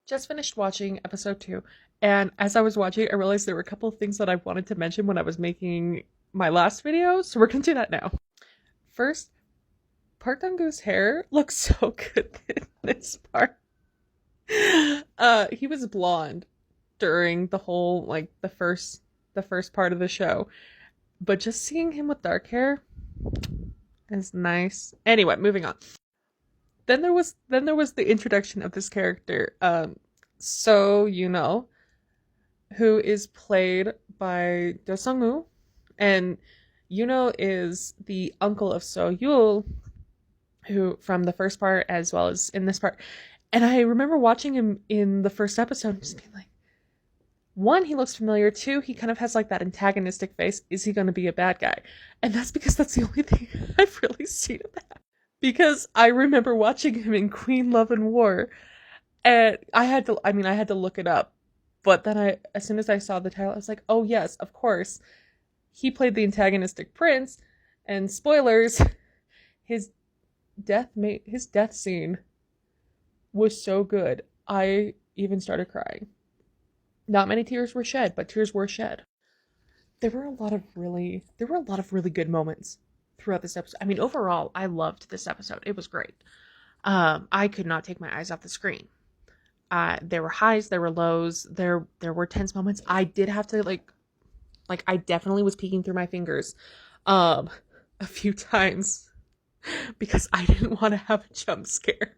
Just finished watching episode 2, and as I was watching, I realized there were a couple of things that I wanted to mention when I was making my last video, so we're gonna do that now. First, Park Dong-goo's hair looks so good in this part. He was blonde during the whole the first part of the show, but just seeing him with dark hair is nice. Anyway, moving on. Then there was the introduction of this character, who is played by Do Sung-woo, and is the uncle of So Yul, who from the first part as well as in this part. And I remember watching him in the first episode and just being like, one, he looks familiar. Two, he kind of has like that antagonistic face. Is he going to be a bad guy? And that's because that's the only thing I've really seen of that. Because I remember watching him in Queen Love and War, and I had to look it up. But then as soon as I saw the title, I was like, oh yes, of course. He played the antagonistic prince, and spoilers, his death scene was so good. I even started crying. Not many tears were shed, but tears were shed. There were a lot of really good moments throughout this episode. I mean, overall, I loved this episode. It was great. I could not take my eyes off the screen. There were highs, there were lows, there were tense moments. I did have to like I definitely was peeking through my fingers a few times because I didn't want to have a jump scare.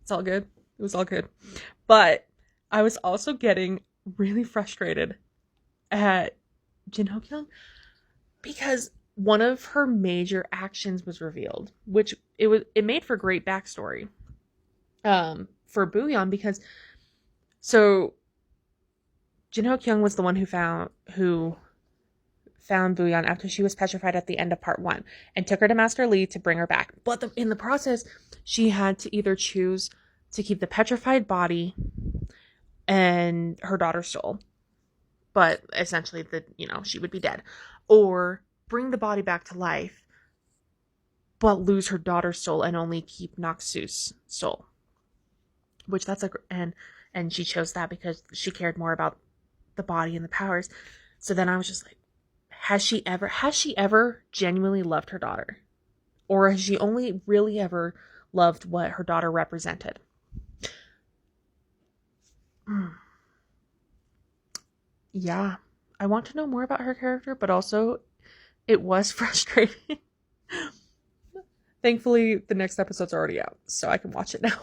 It's all good. It was all good. But I was also getting really frustrated at Jin Ho Kyung because one of her major actions was revealed, which it made for great backstory for Booyeon, because so Jin Ho Kyung was the one who found Booyeon after she was petrified at the end of part 1 and took her to Master Lee to bring her back. But in the process, she had to either choose to keep the petrified body and her daughter's soul, but essentially she would be dead, or bring the body back to life but lose her daughter's soul and only keep Naksu's soul, which and she chose that because she cared more about the body and the powers. So then I was just like, has she ever genuinely loved her daughter, or has she only really ever loved what her daughter represented? Yeah, I want to know more about her character, but also it was frustrating. Thankfully, the next episode's already out, so I can watch it now.